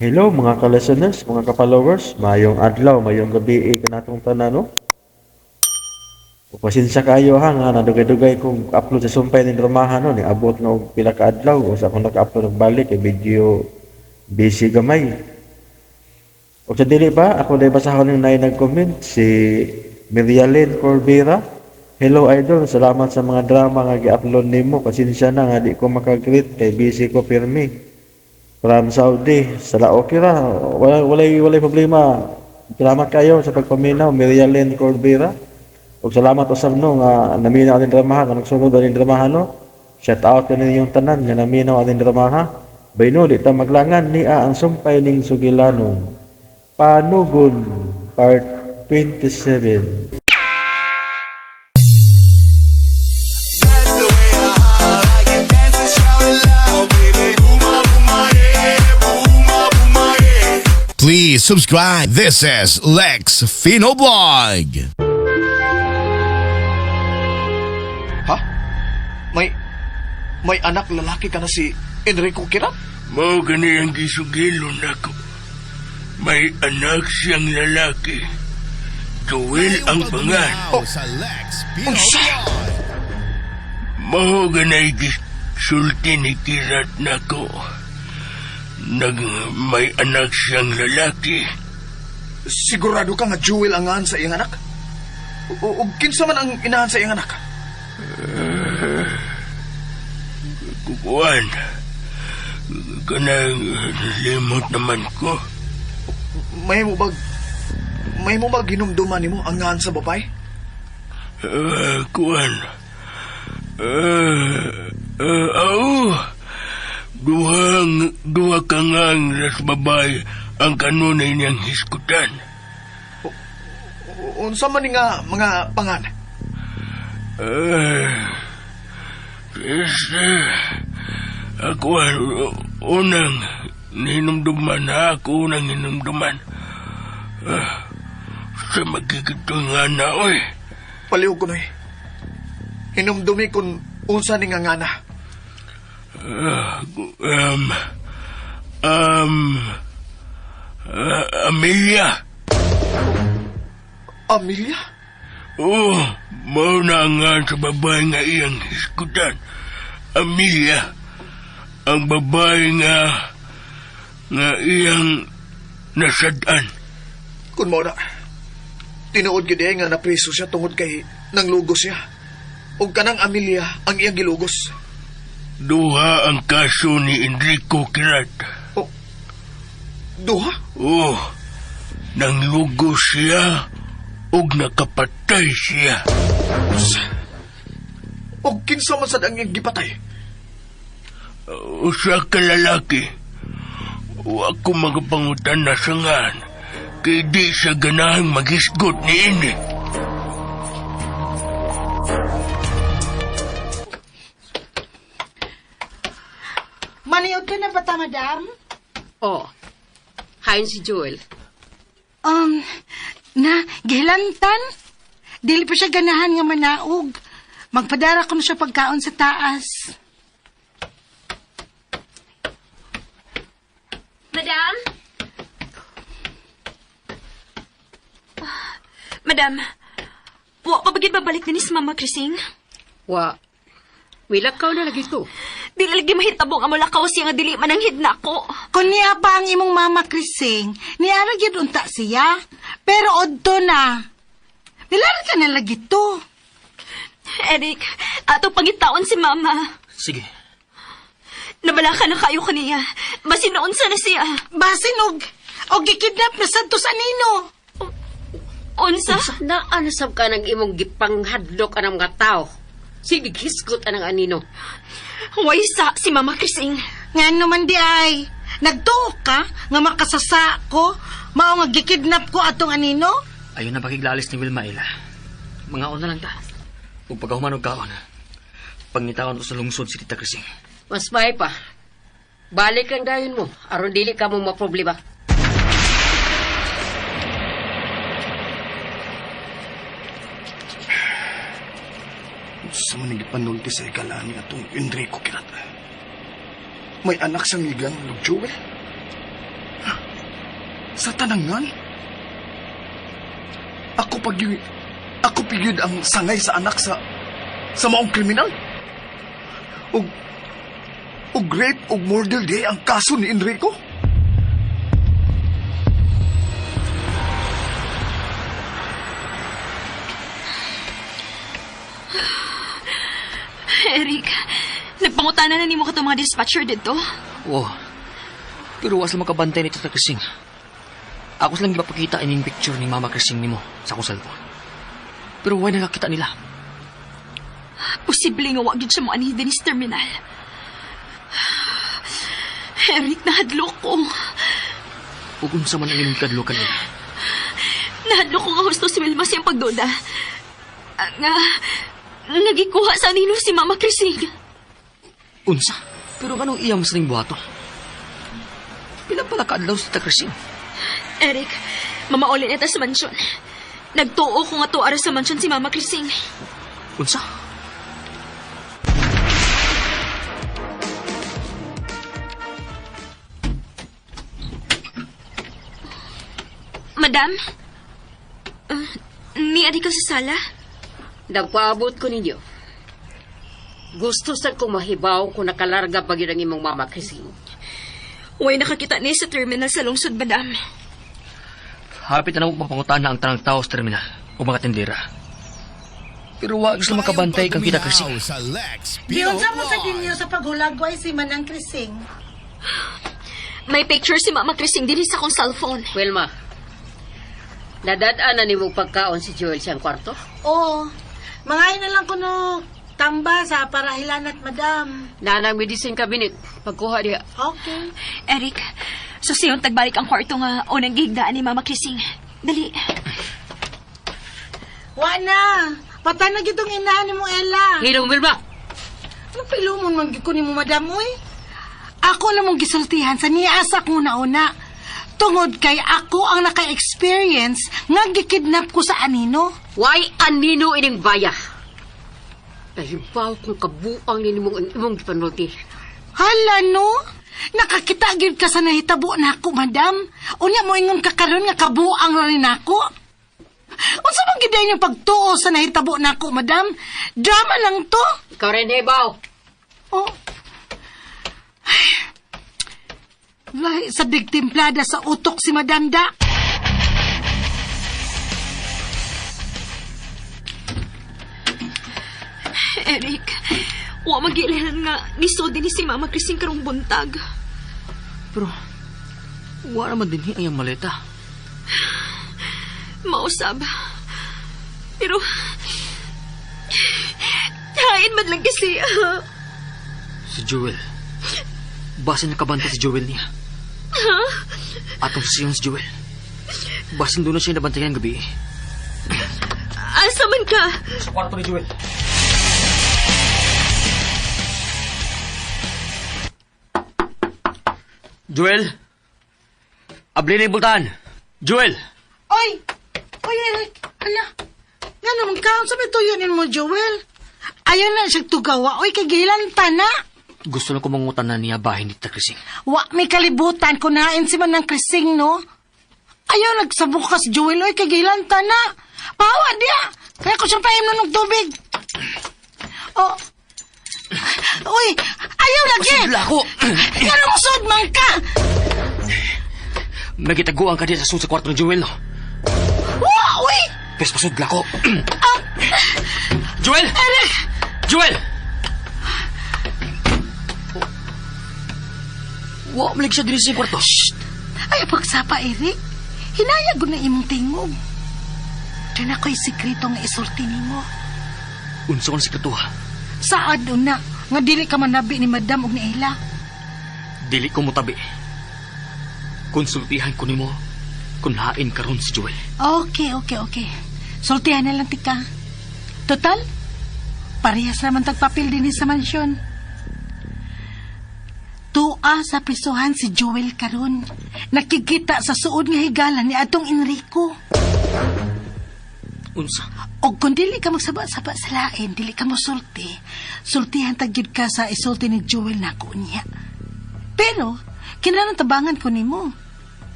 Hello mga ka-listeners, mga ka-followers, mayong adlaw, mayong gabi kanatong tanan no. O pasensya kayo ha nga nadugay-dugay kong upload sa sumpay ni dramahan no, ni abot na og pila ka adlaw o sa akong naka-upload og balik kay medyo busy gamay. O sa dili ba ako dai basahon ning nay nag-comment si Mirialyn Corbera. Hello idol, salamat sa mga drama nga gi-upload nimo. Pasensya na nga di ko maka-greet kay busy ko pirmi. From Saudi, sala okay ra. Walay problema. Salamat kayo sa pagpaminaw, Mirialyn Corbera. Ug salamat usab no nga naminaw aning dramaha, nga nagsunod aning dramaha no. Shout out kanin yung tanan nga naminaw aning dramaha. Bayno di ta maglangan niya ang sumpay ning Sugilanon. Panugon Part 27. Please subscribe. This is Lex Finoblog. Ha? May anak lalaki ka na si Enrico Kirat? Mao gani ang gisugilon ako. May anak siyang lalaki. Joel ang pangan. Oh, sa Lex Unsa? Finoblog. Mao ganay gisulti ni Kirat nako. May anak siyang lalaki. Sigurado ka nga Jewel ang ahan sa iyang anak? O kinsa man ang inahan sa iyang anak? Kukuan. Kanang limot naman ko. May mo ba ginumduman nimo ang ahan sa babae? Kuan. Duha ka nga ang ras babay ang kanunay niyang hiskutan. Unsa man nga mga pangan? Ako unang ninumduman na ako unang ninumduman. Sa magkikito nga na, oy. Palihog ko noy. Hinumdumi kung unsa ni nga ngana. Amelia. Amelia? Oh, mao na nga sa babae nga iyang hiskutan. Amelia, ang babae nga iyang nasadan. Kung mo na, tinuod gid nga napriso siya tungod kay nang lugos siya. O kanang Amelia ang iyang gilugos. Duha ang kaso ni Enrico Kirat. O, duha? Oh, nanglugos siya ug nakapatay siya. O kinsa man sad ang iyang gipatay? Usa ka lalaki. Wa ko magapangutan na sangan kay di siya ganahang magisgot ni ini. Maniod ka na ba ta, madam? Oh, hayon si Joel. Gihilantan? Dili pa siya ganahan nga manaog. Magpadara ko na siya pagkaon sa taas. Madam? Madam, wa pa bagid babalik din si Mama Krising? Wa, wilakaw na lagi ko. Dili lagi mahitabong ang mulakaw siya nga dili mananghid na ako. Kung niya pa ang imong mama Krising, niara gyud unta siya. Pero odto na. Nilara ka na lagi to. Eric, ato pangitaon si Mama. Sige. Nabala ka na kayo kaniya. Basin noon sana siya. Basin og gikidnap na sadto sa nino. Unsa? Naanasab ka ng imong gipanghadlok anang mga tao. Sige, hisgot anang anino. Waysa si Mama Krising. Ngano man di ay. Nagtuo ka nga makasasa ko. Mao nga gikidnap ko atong anino. Ayun na pakiglalis ni Wilmaela. Mga una lang ta. Kung pagkahuman og kaon, pangitaon ko sa lungsod si Tita Krising. Mas may pa. Balik ang dayon mo, aron dili ka mong maproblema. Sa manigit panulti sa ikalani atong Enrico Kirat. May anak siyang ligang Jewel? Sa tanangan? Ako pagyud ang sangay sa anak sa maong kriminal. Og rape og murder di ang kaso ni Enrico. Eric, nagpangutana na nimo ka itong mga dispatcher dito. Oo. Pero was lang makabantay nito sa Krising. Ako lang ipapakita ining picture ni Mama Krising nimo sa akong cellphone. Pero why nakakita nila? Posible nga wag yun siya mo ani din sa terminal. Eric, nahadlok ko. Ug unsa man ang imong kadlukan nila. Nahadlok ko nga husto si Wilma siyang pagduda. Nagikuha sa nino si Mama Krising. Unsa? Pero anong iyang mas ning buhato? Pila pala kaadlaw si ta Krising? Eric, mamaulin ito sa mansyon. Nagtuo ko nga tuara sa mansyon si Mama Krising. Unsa? Madam? Ni adi ka sa sala? Nagpaabot ko ninyo. Gusto sa kong mahibaw kung nakalarga pa yun ang imong Mama Krising. Way nakakita niya sa terminal sa lungsod, madam. Hapit na namang papangutan na ang tanang tao sa terminal o mga tindera. Pero wag sila makabantay kang kita Krising. Sa Lex Diyon sa mo sa Pinoblog. ginyo sa paghulagway si Manang Krising. May picture si Mama Krising din sa akong cellphone. Wilma, nadadaan na ni mong pagkaon si Joel siyang kwarto? Oo. Mangayon na lang ko no tamba sa parahilan at madam. Nanang medicine cabinet. Pagkuha diya. Okay. Eric, susiyon tagbalik ang kwarto nga o nang gihigdaan ni Mama Krising. Dali. Wa na. Patay na gitong inahan ni mo, Ella. Hinong Wilma! Ano pilo mo nang gikunin mo, madam, uy? Ako lang mong gisultihan sa niasa ko na-una. Tungod kay ako ang naka-experience nga gikidnap ko sa anino. Why anino ining baya? Nahibaw kung kabuang ni imong gipanulti. Hala, no? Nakakita gyud ka sa nahitabo na ako, madam. Unya mo ingon ka karon nga kabuang na rin ako. Unsa man gid yung pagtuo sa nahitabo na ako, madam? Drama lang to. Ikaw rin, hibaw. Oh. Lahi sa bigtimplada sa utok si Madam Da. Eric, wa magilihan nga nisod din si Mama Krising karong buntag. Pero wala man din ang maleta. Mausab. Pero hain man lang kasi. Si Joel. Basin nakabanta si Joel niya. Atong siyon si Joel. Basin doon na siya nabantayan gabi. Asa man ka? Sa kwarto ni Joel. Joel? Abli na ibultahan. Joel! Oy! Oy, Eric! Hala! Nga naman ka, sabi tuyunin mo, Joel. Ayaw na siya tugawa. Oy, kagilan ta na. Gusto lang ko mangutan na niya bahay ni Krising. Wa, may kalibutan. Kunain si Manang Krising, no? Ayaw nagsabukas, Joel. Oy, kagilan ta na. Pahawa diya. Kaya ko siyang paim ng tubig. Oh. Uy, ayaw lagi. Pasigla ko! Ganong sud man ka. Magitaguan ka din sa sa kwarto ni Joel, no? Wa, uy. Pes pasudla ko. Joel! Eric! Joel! Wa, malig siya din sa kwarto. Shh! Ay, pagsapa, Eric. Hinayag ko na imong tingog. Diyan ako'y sikreto nga isulti nimo. Unsa ko na sikreto, ha? Saad na nga dili ka manabi ni Madam ug ni Ella. Dili ko mutabi. Konsultihan ko nimo kung hain karon si Joel. Okay. Sultihan na lang tika. Total, parehas naman tagpapil din sa mansyon. Tua sa prisuhan si Joel karon. Nakikita sa suod nga higala ni atong Enrico. Unsa? O kung dili ka magsaba-saba sa lain, dili ka mosulti, sultihan tagyud ka sa isulti ni Joel na ko niya. Pero, kinahanglan tabangan ko nimo.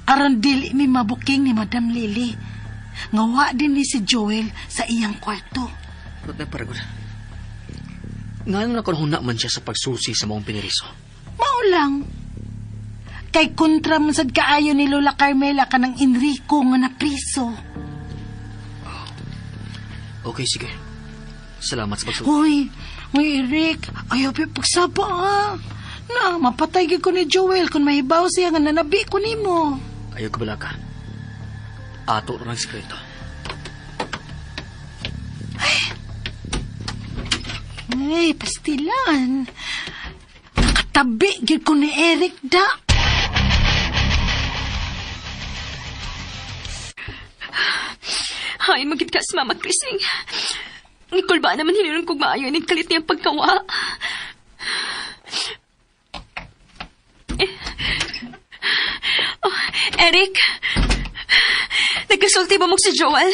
aron dili mi mabuking ni Madam Lily. Ngawa din ni si Joel sa iyang kwarto. Ba't na paragod? Nga nung nakunahuna man siya sa pagsusi sa mong piniriso. Mao lang. Kay kontra man sad kaayo ni Lola Carmela kanang Enrico nga napriso. Okay, sige. Salamat sa pagsusi. Hoy, Eric, ayaw pa pagsaba na, mapatay gyud ko ni Joel kung mahibaw siya nga nanabi ko nimo. Ayaw ka bala ka. Ato rin ang sikreto. Ay, pastilan. Nakatabi gyud ko ni Eric da. Hay, magit ka sa Mama Krising. Nicole ba naman hinunong kong maayo ng kalit niyang pagkawa? Oh, Eric? Nagkasulti ba mo si Joel?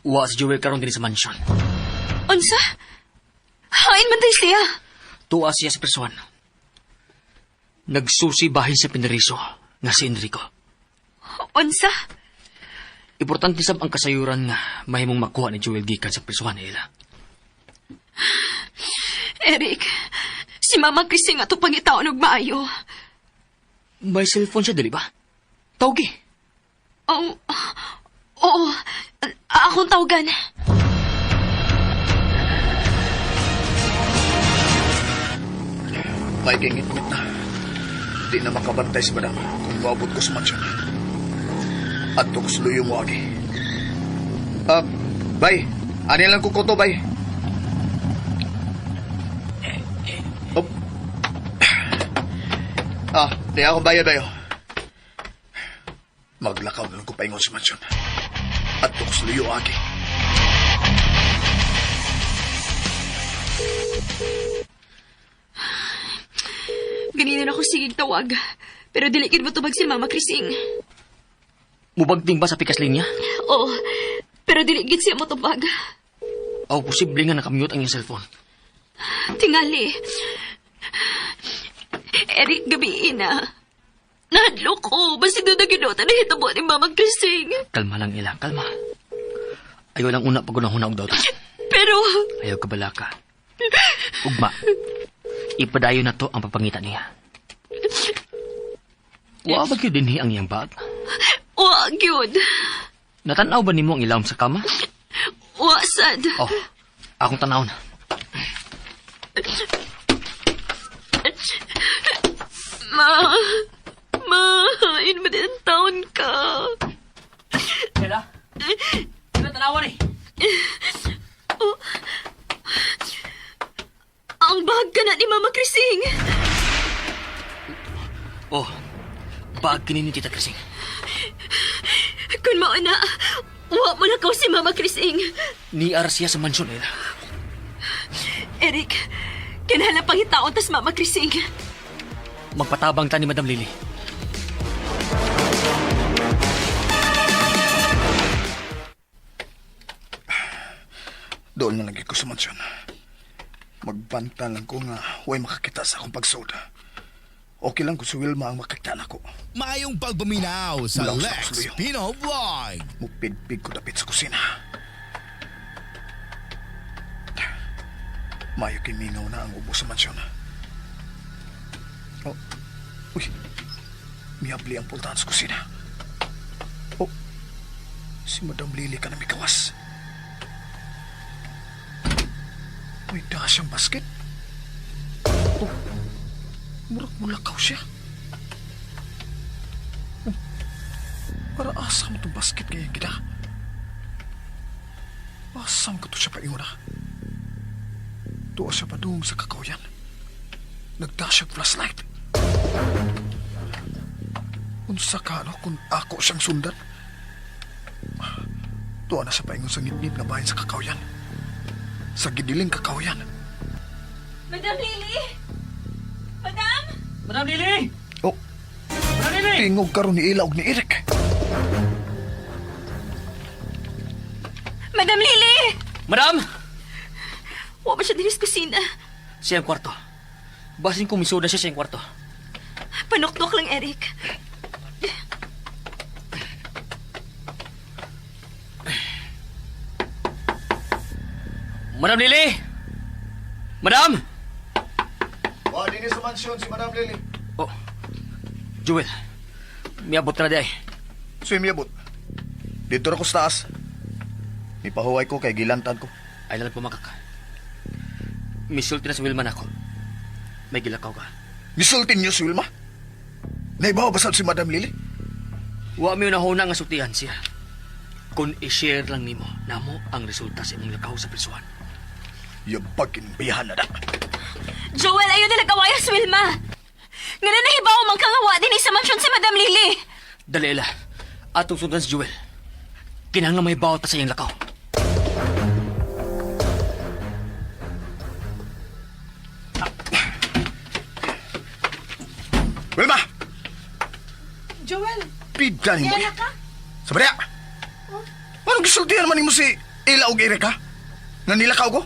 Wa si Joel karon din sa mansion. Unsa? Hain man tayo siya. Tuwa siya sa persuan. Nagsusi bahin sa piniriso nga si Enrico. Unsa? Importante sab ang kasayuran nga mahimong makuha ni Joel gikan sa persuan nila. Eric, si Mama Krising ato pangitaon og maayo. May cellphone siya, dali ba? Tawgi. Oh, oo. Akong tawagan. May kingit-ngit na. Di na makabantay si Madam kung maabot ko sa mansyon. At ko sa luyo mo agi. Bay, anin lang ko to, bay. Oh. Di ako bayad, bayo. Maglakaw na lang ko paingon sa mansyon. At ko sa luyo agi. Ganina ako sigig tawag. Pero dilikid mo tubag si Mama Krising. Mubagting ba sa pikas linya? Oo, pero diligid siya mo tubag. O posible nga nakamute ang iyong cellphone. Tingali. Eric, gabiin na. Nahadlo ko. Basta doon na ginota na hitabo ni Mama Krising. Kalma lang ila, kalma. Ayaw lang una pagunahuna og dauta. Pero... Ayaw ka bala ka. Ugma, ipadayo na to ang papangita niya. Wa ba gyud dinhi ang iyang bag? Wag yun. Natanaw ba nimo ang ilawom sa kama? Wasad. Oh, akong tanawon. Hain mo din taon ka. Kela? Ano tanawan eh? Oh. Ang bag ka na ni Mama Krising. Oh, bag kini ni Tita Krising. Kung mauna, uwa mo na si Mama Krising. Niar siya sa mansyon nila. Eric, kinahanglan pang hitaon tas Mama Krising. Magpatabang ta ni Madam Lily. Doon na lagi ko sa mansyon. Magbanta lang ko nga huwag makakita sa akong pagsoda. Okay lang kung si Wilma ang makakita na ko. Mayong pagpaminaw sa Mulaw sa Lex Kasluyo. Pino Vlog. Mupid-pid ko dapit sa kusina. Mayo kimingaw na ang ubo sa mansyon. Oh, uy, miyabli ang pultahan sa kusina. Oh, si Madam Lily ka na may kawas. May dahan siyang basket. Oh, murag-mulakaw siya. Oh, para asam itong basket kaya gida. Asam ko to siya painguna. Tuwa siya pa doon sa kakawyan. Nagdash ang flashlight. Unsa ka ano kung ako siyang sundan? Tuwa na siya paingon sa ngit-ngit na bayan sa kakawyan. Sa gidiling kakawyan. Madam Lily! Madam! Madam Lily! Oh, Madam Lily! tingog karon ni Ila og ni Eric. Madam Lily! Madam! Wa ba siya din sa kusina? Siyang kwarto. Basin kung misuda siya siyang kwarto. Panuktok lang, Eric. Madam Lily! Madam! Wa din sa mansyon si Madam Lily. Oh, Joel. Miabot ka na di ay. Swimyabot. Dito ra ko sa taas. Ipahuway ko kay gilantan ko. Ay lalang pumakak. Misulti na si Wilman ako. May gilakaw ka. Misultin niyo si Wilma? Naibaw ba sad si Madam Lily? Wa mi unahuna nga sutihan siya. Kung i-share lang nimo, namo ang resulta sa imong lakaw sa prisuhan. Yung pagkinbihan na da. Joel, ayaw na nag-awaya si Wilma. Nga na nahibaw mang kangawa din sa mansyon si Madam Lily. Dali ila. Atong sundan si Joel. Kinahanglan may bawat pa sa iyang lakaw. Wilma! Joel, Pidan mo yan ka? Sabarya! Anong gisultihan man mo si Ella o Erika? Nga nilakaw ko?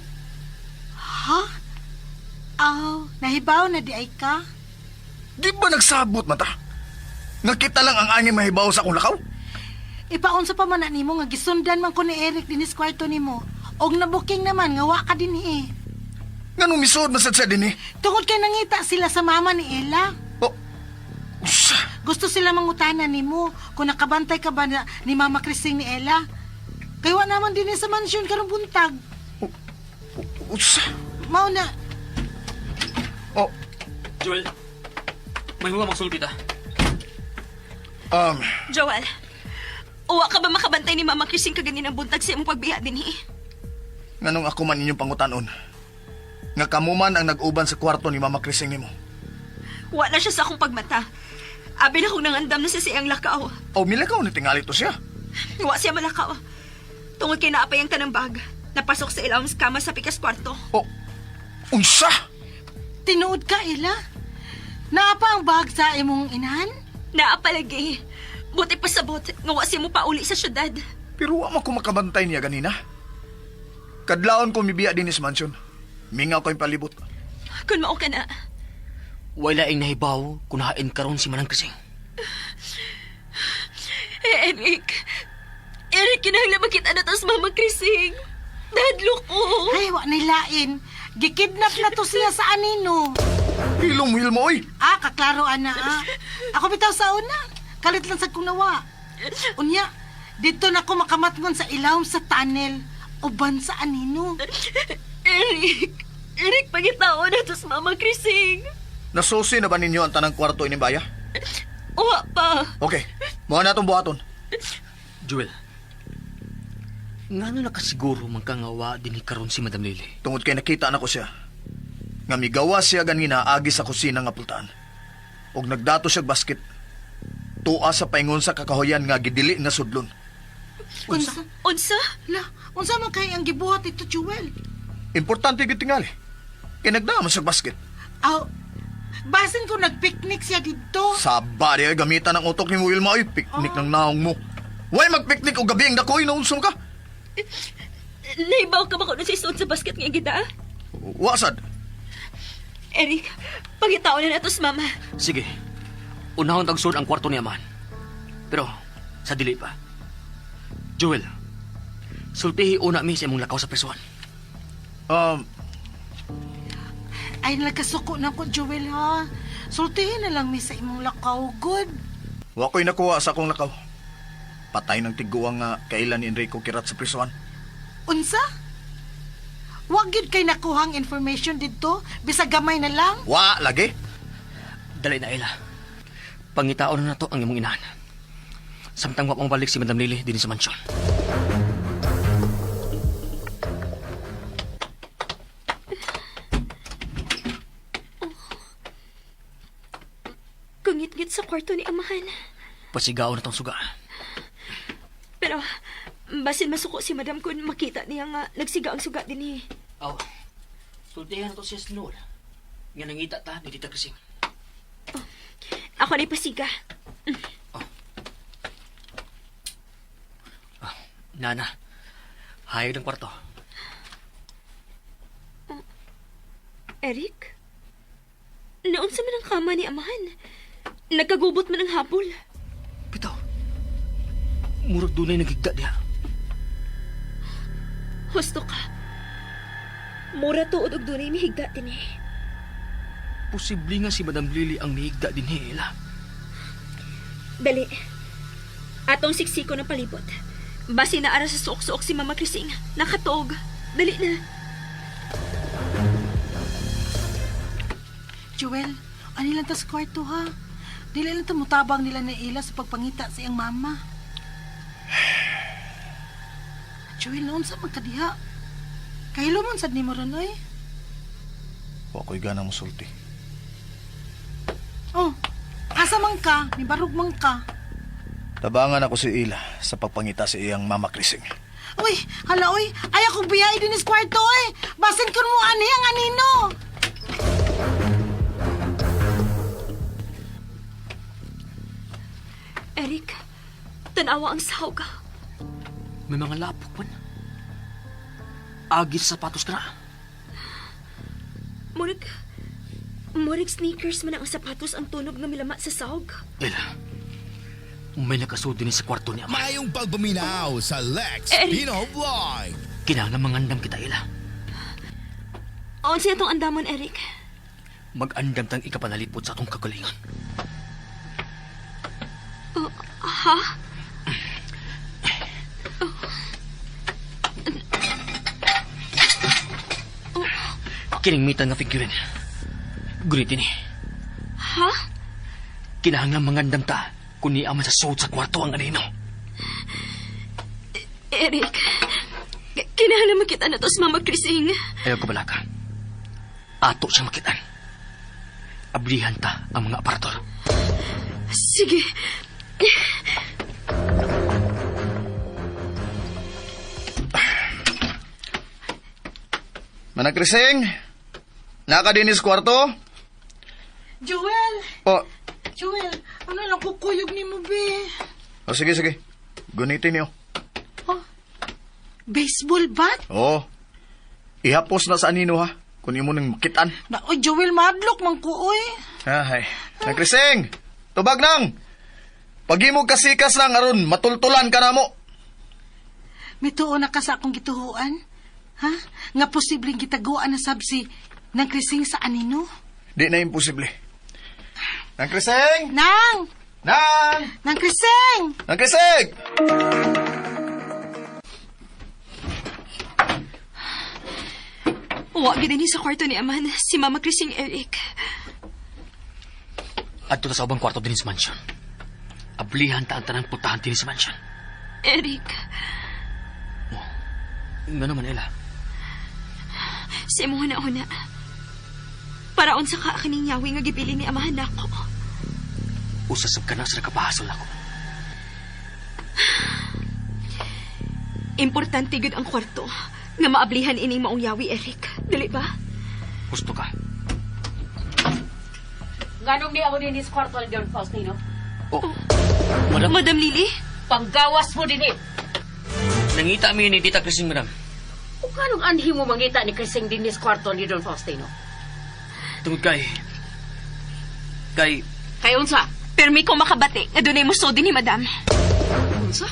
Ha? Aw, nahibaw na di ay ka? Di ba nagsabot mata? Nakita lang ang angin mahibaw sa akong lakaw? Ipaunsa pa man na nimo nga gisundan man ko ni Eric dinis kwarto nimo. Og nabuking naman nga wa ka din eh. Nga nung misod masad sa din eh. Tungod kay nangita sila sa mama ni Ella. Oh, usa. Gusto sila mangutanan nimo kung nakabantay ka ba ni Mama Christine ni Ella. Kay wa naman din sa mansyon karong buntag. Usa. Mao na. Oh, Joel, may mga magsulti ta. Joel, uwa ka ba makabantay ni Mama Christine kaganinang buntag sa imong pagbiya din eh? nga nung ako man inyong pangutanon. Nga kamuman ang nag-uban sa kwarto ni Mama Crising nimo. Wa na siya sa akong pagmata. Abi na kong nangandam na sa siyang lakaw. O milakaw ni tingali to siya. Wa siya malakaw. Tungod kay naapay ang tanang bag. Napasok sa ilawang kama sa pikas kwarto. O, unsa? Tinuod ka, Ella? Naapa ang bag sa imong inahan? Naapalagi. Buti pa sabot nga wa siya mo pauli sa syudad. Pero wa man ko makabantay niya ganina. Kadlaon ko mibiya din sa mansion. Mingaw ko yung palibot. Kung mao ka na. Wala ing nahibaw kung hain karon si Manang Krising. Eric. Eric, kinahanglan makita na to sa Mama Krising. Dadlo ko. Ay, wa nilain. Gikidnap na to siya sa anino. Hilom-hil mo, oy! Kaklaro, ana, Ako bitaw sa una. Kalit lang sa kunawa. Unya, dito na ako makamatngon sa ilawom sa tunnel. Uban sa anino. Eric, pagitao na to sa Mama Krising. Nasusi na ba ninyo ang tanang kwarto inimbaya? Uwa pa. Okay, mga natong buhaton. Joel, nga nakasiguro magkangawa din ni karon si Madam Lily. Tungod kay nakita na ko siya. Nga migawa siya ganina agi sa kusina nga pultaan. Og nagdato siya basket. Tuwa sa paingon sa kakahoyan nga gidili nga sudlon. Unsa? Unsa? La, unsa man kay ang gibuhat ito, Jewel? Importante gid tingali. Kay nagdama sa basket. Aw, basin ko nagpicnic siya dito. Saba di ay gamitan ng utok ni Wilma ay piknik ng naong mo. Way magpiknik o gabi ang dakoy na unsong ka. Naibaw ka ba kung si sa basket nga gida? Wasad. Eric, pagitao na nato sa Mama. Sige, unahon tagsud ang kwarto ni Amahan. Pero, sa dili pa. Joel, sultihi una mi sa imong lakaw sa presuhan. Ay, nagkasuko na ko, Jewel, ha? Sultihin na lang mi sa imong lakaw, good? Wa ko'y nakuha sa akong lakaw. Patay ng tiguang nga kailan ni Enrico kirat sa prisuhan. Unsa? Wag yun kay nakuhang information dito, bisag gamay na lang. Wa, lagi. Dali na ila. Pangitaon na to ang imong inahan. Samtang wa pang balik si Madam Lily din sa mansyon. Kungit-git sa kwarto ni Amahan. Pasigaw na tong suga. Pero, basin masuko si Madam kung makita niya nga nagsiga ang suga din eh. Aw, sultihan na to siya sinul. Nga nangita ta ni Tita Krising. Ako na ipasiga. Nana, hayag ng kwarto. Eric? Naunsa man ang kama ni Amahan? Nagkagubot man ang habol. Bitaw, murag dunay nagigda diha. Husto ka. Mura tuod og dunay mihigda din eh. Posible nga si Madam Lily ang nihigda din Ela. Dali. Atong siksiko ng palibot. Basi na ara sa suok-suok si Mama Krising. Nakatog. Dali na. Joel, ani lang ta sa kwarto ha. Dili lang ta mutabang nila ni Ila sa pagpangita sa iyang mama. Joel, noon sa magkadiha. Kahilo man sad ni mo ron, oy. Wa ko'y ganang musulti. Oh, asa man ka? Ni barug man ka. Tabangan ako si Ila sa pagpangita sa iyang Mama Krising. Uy, hala uy, ay akong biyay din sa kwarto oy. Basin ko mo ani ang anino. Eric, tanawa ang sahog. May mga lapok man. Agis sapatos ka na. Murag sneakers man ang sapatos ang tunog na milama sa sahog. Ela, may nakasud din sa kwarto ni Ama. Mayong pagpaminaw sa Lex Eric. Pino Vlog. Kinahanglan mangandam kita, Ela. Aon siya itong andamon, Eric? Mag-andam tang ikapanalipot sa atong kagalingan. Ha? Kiningmitan nga figurin. Gunitin eh. Ha? Kinahanglan mangandam ta kung ni Ama sa suot sa kwarto ang anino. Eric, kinahanglan makita na to sa Mama Krising. Ayaw ko balaka. Ato siyang makitaan. Ablihan ta ang mga aparator. Sige. Manang Krising, naka din sa kwarto? Joel, O, Joel, ano lang kukuyog ni mo be? sige. Gunitin niyo. Baseball bat? Oo. Ihapos na sa anino ha. Kung imo nang makitaan. Na, oy, Joel, madlok man ko, oy. Ay, Manang Krising, tubag nang. Pagimog kasikas lang aron matultulan ka na mo. May tuon na ka sa akong gituhuan? Ha? Nga posibleng gitaguan na sabsi ng krising sa anino? Di na imposible. Nang Krising! Nang! Nang! Nang krising! Nang Krising! Huwag din sa kwarto ni Aman, si Mama Krising, Eric. Adto ta sa ubang kwarto din sa mansion. Ablihan ta ang tanang putahan din sa mansion. Eric, Nga naman, Ela. sa imo na una. Paraon sa ka kaning yawi nga gibili ni Amahan nako. Usasab ka na sa nakapahasol ako. Importante gud ang kwarto nga maablihan ining maong yawi, Eric. Dili ba? Gusto ka? Ganong di ako din sa kwarto ni Don Faustino. Oh, madam, Madam Lily? Panggawas mo din eh. nangita mi ni Tita Krising, madam. O kanong anhi mo mangita ni Krising din sa kwarto ni Don Faustino? Tungod kay... Kayon sa? Permi ko makabati nga dunay muso din ni Madam. Unsa?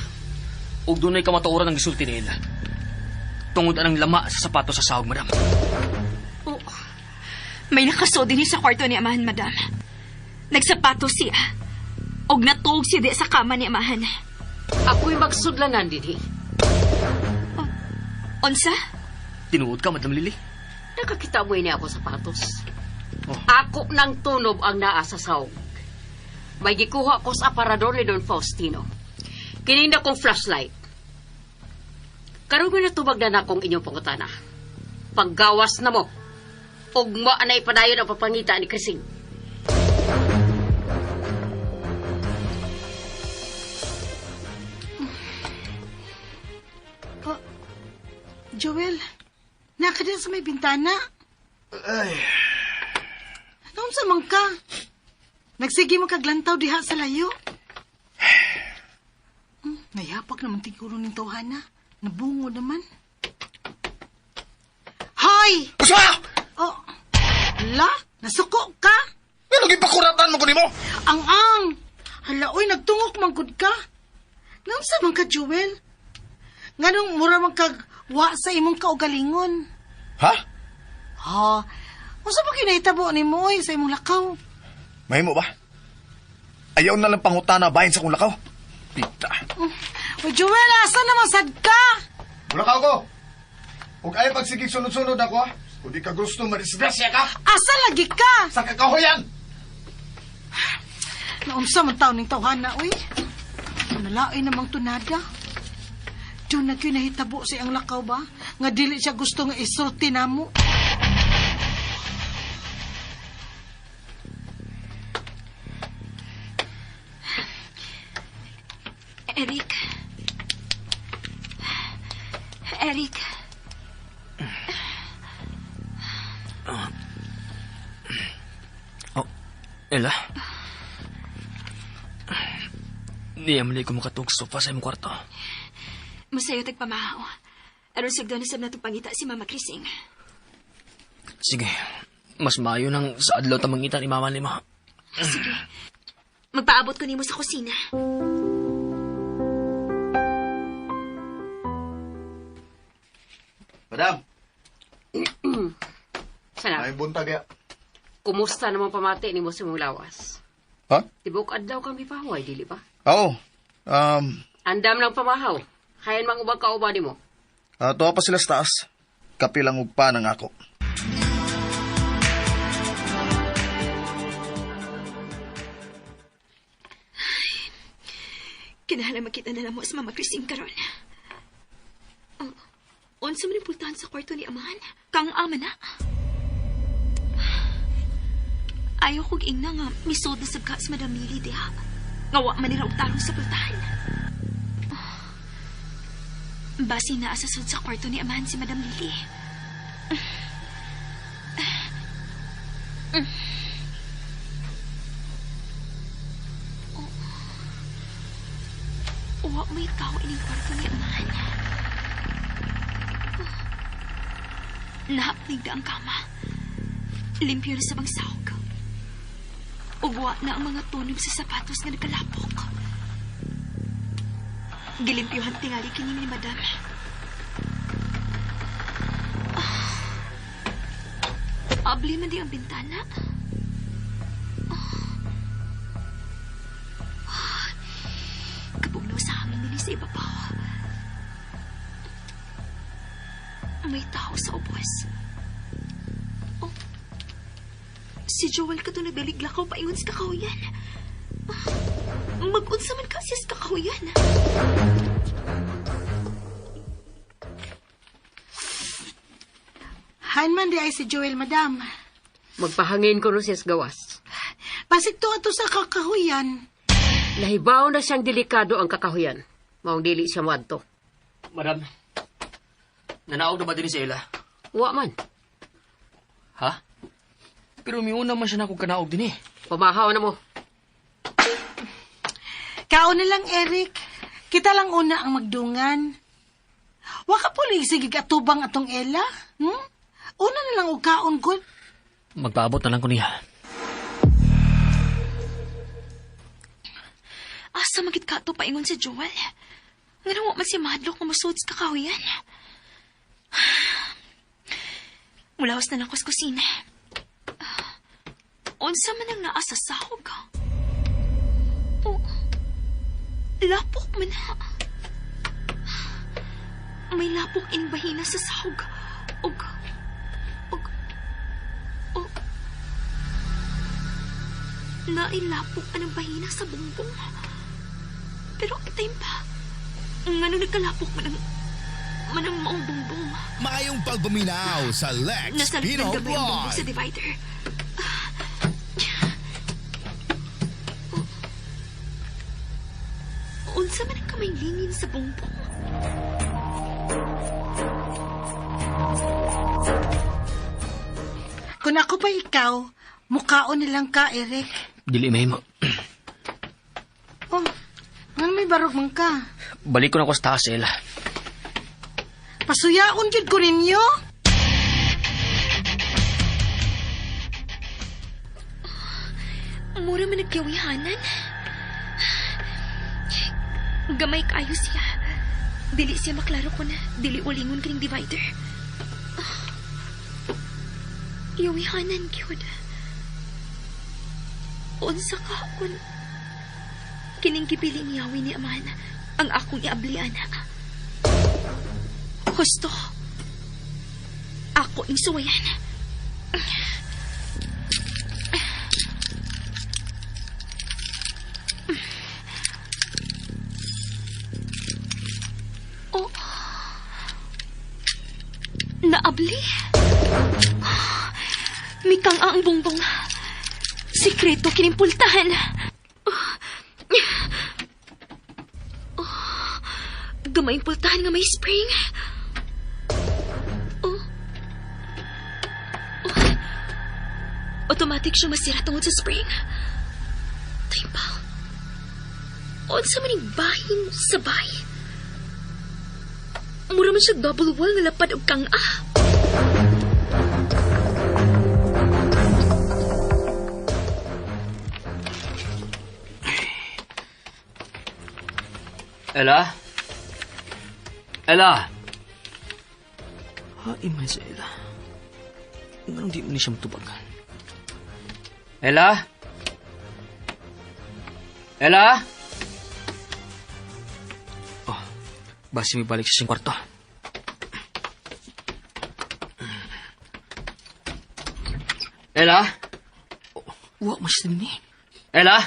Og dunay kamatuoran ang gisulti ni Ela. Tungod anang lama sa sapatos sa sahog, madam. Oh, may nakaso din sa kwarto ni Amahan, Madam. Nagsapato siya. Og natulog siya di sa kama ni Amahan. Ako'y magsudlanan din eh. Unsa? Tinuod ka, Madam Lily? Nakakita mo niya ako sapatos. Oh. Ako nang tunob ang naa sa sahog. May gikuha ko sa aparador ni Don Faustino. Kininda kong flashlight. Karon ko natubag na akong inyong pangutana. Paggawas na mo. Og mo anay padayon ang papangita ni Krising. Joel, naka din sa may bintana. Ay, Noon sa man ka? Nagsige mo kaglantaw diha sa layo. Nayapak naman tiguro ng tawhana. Nabungo naman. Hoy! usa! Oh, la, nasuko ka? Ano gipakuratan mo kunin mo? Ang! Hala, oy, nagtungok manggod ka. Noon sa man ka, Joel? Nganong mura man kagwa sa imong kaugalingon? Ha? Ha? Unsa ba kinahitabo ni mo sa imong lakaw? Mahimo ba? Ayaw na lang pangutana bahin sa kong lakaw. Pita. O Joel, asa naman sad ka? Mulakaw ko! Huwag ayaw pagsigig sunod-sunod ako, ha? Kung di ka gusto, madisgrasya ka! Asa lagi ka? Sa kakahoyan! Naunsa man taon ning tawhana, uy. Nalain namang tunada. Diyon na kinahitabo sa iyang lakaw ba? Nga dili siya gusto nga isulti namo. Eric. Eric. Oh, Ella. Di amali ko makatug sofa sa imong kwarto. Masayo tagpamahaw. Aron sigdo na sab natong pangita si Mama Krising. Sige, mas maayo nang sa adlaw ta mangita ni Mama Lima. Sige. Magpaabot ko nimo sa kusina. Madam, Sana, may buntag ya. kumusta naman pamati ni mo sa mong lawas? Ha? Tibok adlaw kang mipahuay, dili ba? Oo. Andam lang pamahaw. Hayan mang ubang kauba ni mo. Tuwa pa sila sa taas. Kapilang ugpa ng ako. Kinahanglan makita na lang mo sa Mama Krising karon. Unsa man pultahan sa kwarto ni Amahan? Kang ama na. Ayaw kong ina nga misod na sabka sa Madam Lily diha. Ngawa man nila og tarong sa pultahan. Basi na asasod sa kwarto ni Amahan si Madam Lily. Uwa may tao ining kwarto ni Amahan. Nahapnig na ang kama. Limpyo na sa bang sahog. Ugwa na ang mga tunog sa sapatos nga nagkalapok. Gilimpyohan tingali kini ni Madam. Abli man di ang bintana. Kapugnaw sa hangin nila sa ibabaw. May tao sa ubos. Oh. Si Joel ka to nagdaligla ka paingon sa kakahuyan. Mag-unsa man ka siya sa kakahuyan. Han man di ay si Joel, madam. Magpahangin ko no siya sa gawas. Pasig to ato sa kakahuyan. Nahibaw na siyang delikado ang kakahuyan. Maong dili siya madto. Madam, nanaog na ba din si Ella? Wa man. Ha? Pero may una man siya na akong kanaog din eh. Pamahaw na mo. Kaon na lang, Eric. Kita lang una ang magdungan. Waka po ligsigig atubang atong Ella. Una na lang og kaon ko. Magpaabot na lang ko niya. Asa magit ka to paingon si Joel? Nga nawa man si Madlock na masod sa kakahuyan. Mulawas na lang ko sa kusina. Unsa man ang naa sa sahog? Oh, lapok man ha. May lapok in bahina sa sahog. Og nailapok anang bahina sa bumbong. Pero time pa, ngano nagkalapok manang maong bumbong. Mayong pagpaminaw sa Lex Nasa Pino likod gabi ang bumbong sa Vlog. divider. Unsa man ang kamay lingin sa bumbong? Kung ako pa ikaw, mukhaon na lang ka, Eric. Dili may mo. Oh, nga may barog man ka. Balik ko na ko sa taas, Ella. Pasuyaon jud ko ninyo. Mura man nagkawihanan. Gamay kayo siya. Dili siya maklaro ko na dili ulingon kining divider. Iwihanan gyud. Unsa ka kun kining gipili ni Yahweh ni Amahan ang akong iablian. Husto. Ako ing suwayan. Oh. Naabli. Mikang ang bongbong. Sikreto kinimpultahan. Gamay pultahan nga may spring. Automatic siya masira tungod sa spring. Timpaw. Unsa man yung bahin sa bay? Mura man siya double wall nga lapad og kang-a. Ella? Ella! Hain man sa Ella. Nganong di mo ni siya matubagan? Ella? Ella? Oh, basi may balik sa siyang kwarto. Ella? Oh, wa mas ni. Ella?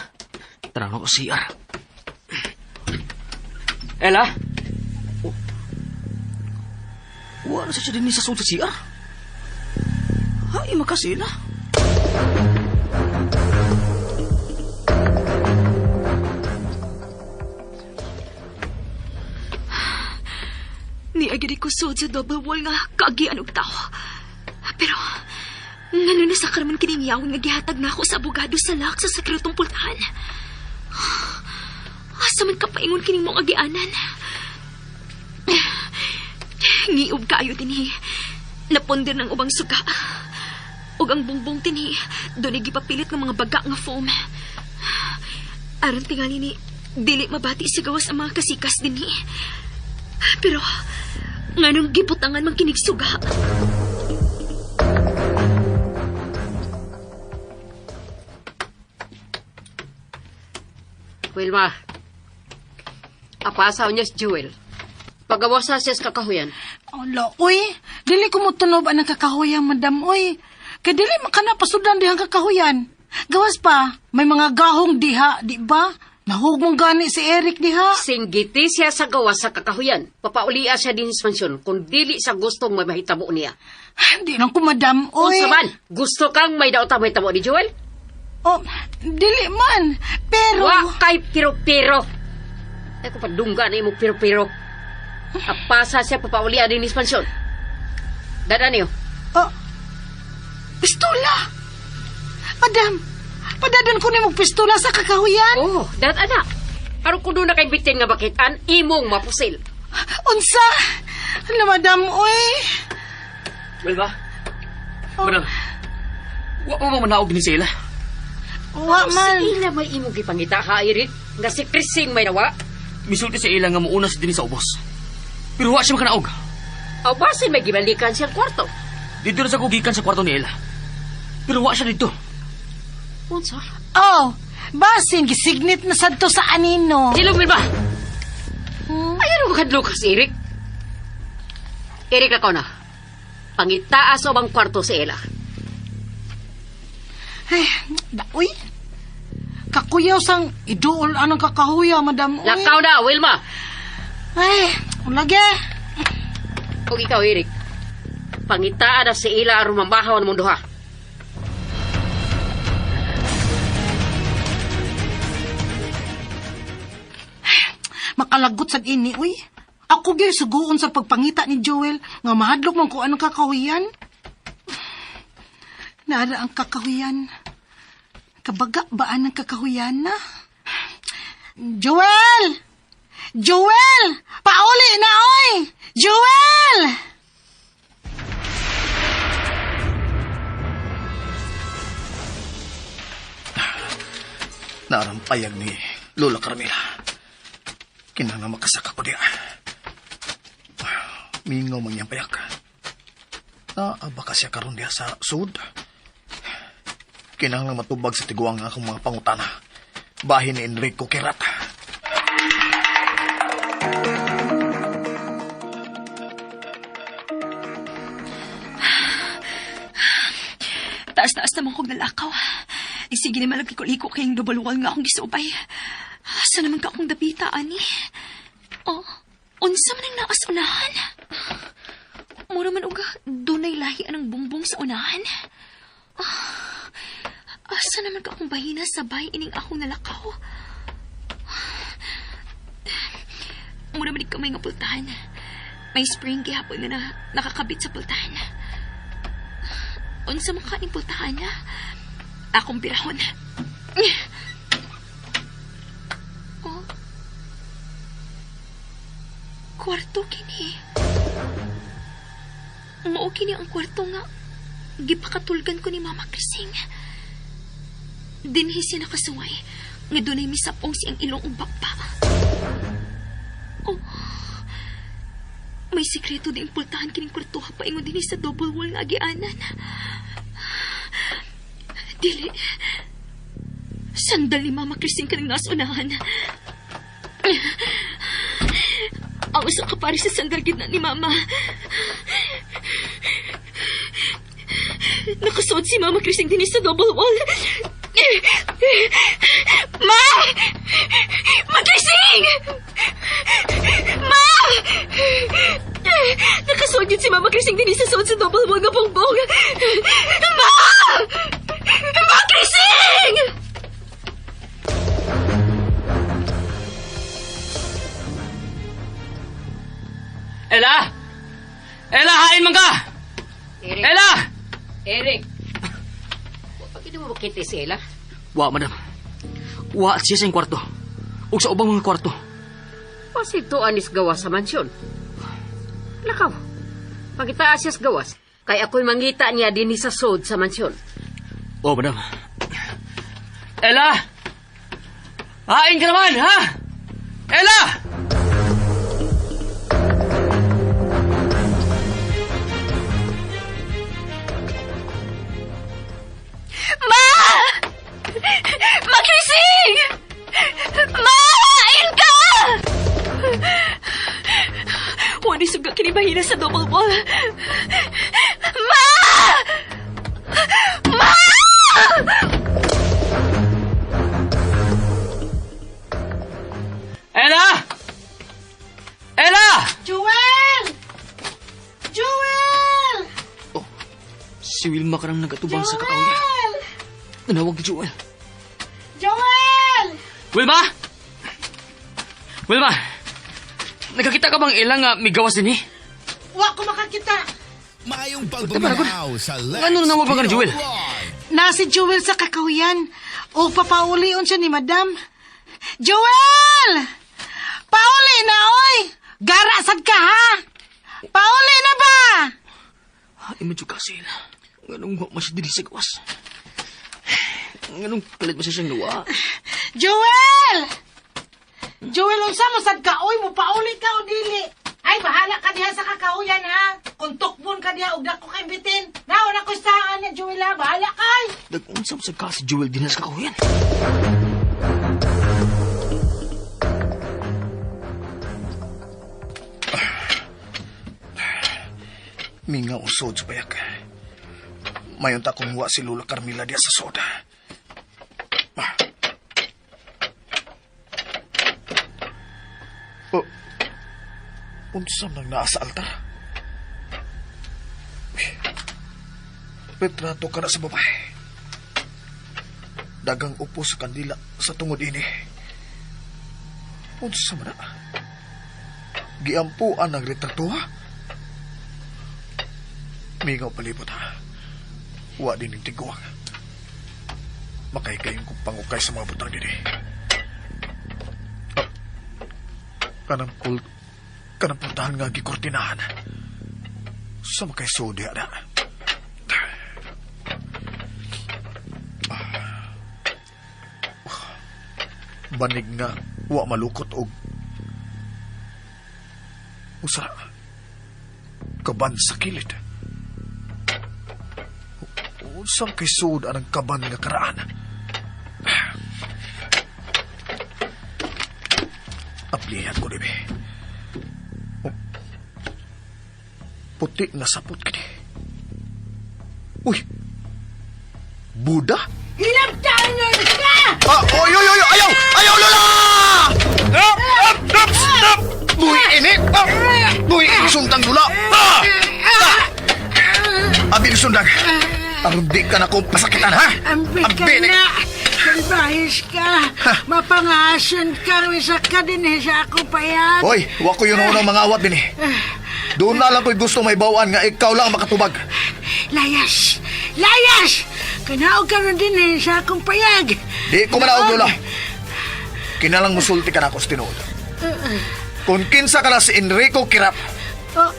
Tara na ko CR. Ella? Oh. Wa na siya din sa sulod sa CR. Hay, makasila. Niagiri ko sud sa double wall nga kaagian og tao. Pero, ngano na sa karaman kining Yahweh nga gihatag na ako sa abogado sa lak sa sekretong pultahan. Asa man kapaingon kining mong agianan. Ngiog kaayo dinhi. Naponder ng ubang suga. Ug ang bongbong tinhi, doon gipapilit ng mga baga nga foam. Aron tingali ni, dili mabati sa gawas ang mga kasikas dinhi. Pero, nganong giputangan mang kinig suga. Wilma, apasaw niya si Jewel. Pagawasa siya sa kakahuyan. Ala, uy. Dili ko mo tunob ang kakahuyan, madam, uy. Kaya dili makana pasudan dihang kakahuyan. Gawas pa, may mga gahong diha, di ba? Nahugmong gani si Eric diha. Singgiti siya sa gawas sa kakahuyan. Papaulia siya din sa mansyon kung dili sa gustong may mahitabo niya. Di lang ko, madam, Kung uy. saman, gusto kang may daot ang mahitabo ni Jewel? Oh, dili man. Pero... Wa kay piro-piro. Ay ko padungga na imong piro-piro. Apasa siya papaulia din sa mansyon. Dadan niyo. Oh, pistola. Madam, padadan ko ni mong pistola sa kakahuyan. Oh, dadan na. Aron ko doon na kay bitin nga bakitan, imong mapusil. Unsa? Ano, madam, uy. Well ba? Madam, wa mo manaog ni sila. Wa man. Sila may imong gipangita ha, Irit. Nga si Krising may nawa. Misulti sa ila nga muuna sa din sa ubos. Pero wa siya makanaog. O basin may gibalikan siyang kwarto. Dito na sa kugikan sa kwarto ni Ella. Pero wa siya dito. Unsa? Oh, basin, gisignit na sadto sa anino. Silong Wilma! Ayaw mo kadlukas, Eric. Eric, ako na. Pangitaas o bang kwarto si Ella? Ay, uy. Kakuyaw sang iduol anong kakahuya, madam, uy. Lakaw na, Wilma! Ay, ulagi. Kung ikaw, Eric, pangitaan na si Ella aron mamahaw ng mundo ha. Makalagot sa ini, uy. Ako gyud suguon sa pagpangita ni Joel nga mahadlok man ko anong kakahuyan. Naara ang kakahuyan. Kabaga ba ang kakahuyan na? Joel! Joel! Pauli na, oy! Joel! Narampayag ni Lola Carmela. Kinanga makasaka ko diya. Mingaw man niyang payak. Naaba ka siya karon diya sa sud. Kinahanglang matubag sa tiguang nga akong mga pangutana. Bahin ni Enrico Kirat. Taas-taas naman kong nalakaw. Sige naman nagkikuliko kayong double wall nga akong gisubay. Asa naman ka akong dapita, ani? Oh, unsa man ang naas unahan? Mura man uga, dunay lahi anang bumbong sa unahan. Asa naman ka akong bahina sabay ining akong nalakaw? Mura man kamay nga pultahan. May spring gihapon nga na nakakabit sa pultahan. Unsa man ka ning pultahan na? Akong pirahon. Oh. Kwarto kini. Mao kini ang kwarto nga gipakatulgan ko ni Mama Krising. Dinhi siya nakasuway nga dunay misapong siyang ilong ug bapa. Oh. May sikreto din pultahan kining kwarto pa ingon dinhi sa double wall nga agianan. Dili. Sandal ni Mama Krising ka ng nasunahan. Awas ang kapari sa sandal gitna ni Mama. Nakasuot si Mama Krising din sa double wall. Ma! Mag-Krising! Ma! Nakasuot yun si Mama Krising din sa suot sa double wall nga bongbong. Ma! Mag-Krising! Ella! Ella, hain man ka! Eric. Ella! Eric. Bakit mo makita si Ella? Wa, madam. Wa siya sa iyong kwarto. O sa ubang mga kwarto. Kasi ito anis gawas sa mansyon. Lakaw. Pagkitaas siya sa gawas, kaya ako'y mangita niya din sa sod sa mansyon. Oh, madam. Ella! Hain ka naman, ha? Ella! Ma! Mag-Krising! Ma! Hain ka! Wani suga kinibahina sa double wall. Ma! Ma! Ella! Ella! Joel! Joel! Oh, si Wilma ka nang nagatubang sa kakauya. Joel! Nanawag ni Joel. Joel! Wilma! Wilma! Nagkakita ka bang ilang may gawas din eh? Wa ko makakita. Mayong pagbuminaw sa Lex Ano na naman ba ka ni Joel? PWI. Na si Joel sa kakahuyan. O papaulion siya ni Madam. Joel! Pauli na, oy! Garasad ka, ha? Pauli na ba? Ay, medyo kasi na. Anong masya din sa gawas? Anong palit mo siya siyang luwa? Joel! Joel, unsa mo sad ka, oy, mo pauli ka o dili? Ay, bahala ka diha sa kakahuyan, ha? Kung tukbon ka diha, ug dako kay bitin. Naon ako saan na, Joel, ha? Bahala kay. Nag-unsam sa kasi Joel din sa kakahuyan. Minga usod sa bayak. Mayon ta kung wa si Lula Carmila diya sa soda. Oh. Unsam nang naa sa altar? Retrato ka na sa babae. Dagang upo sa kandila sa tungod ini. Unsam na? Giampuan ang retrato, ha? Mingaw palibot, ha? Wa din yung tiguang. Makaykayong kong pangukay sa mga butang din, Oh. Kanang puntahan nga gikortinahan. Sa makay sodi, na. Banig nga, wa malukot og usa kaban sa kilid. Unsang kisud ang kaban nga karaan. Aplihan ko, dibe. Oh. Puti nga sapot kini. Uy! Buda? Ilang taon na ka! Ah! Oy, oy, oy! Ayaw! Ayaw, Lola! Buhi ini! Buhi ini sundang, Lola! Abi ni sundang! Aron di ka na kong pasakitan, ha? Ambi ka Abi ni- na! Salbahis ka! Mapangason kang isa ka din sa ako payag! Hoy, wa ko yun unang mga awat din eh. Doon na lang ko'y gusto may bawaan nga ikaw lang ang makatubag. Layas! Layas! Kanaog ka rin din sa akong payag! Di ko manaog, Lola. Kinalang musulti ka na ako sa tinuod. Kung kinsa ka na si Enrico Kirap, Oh,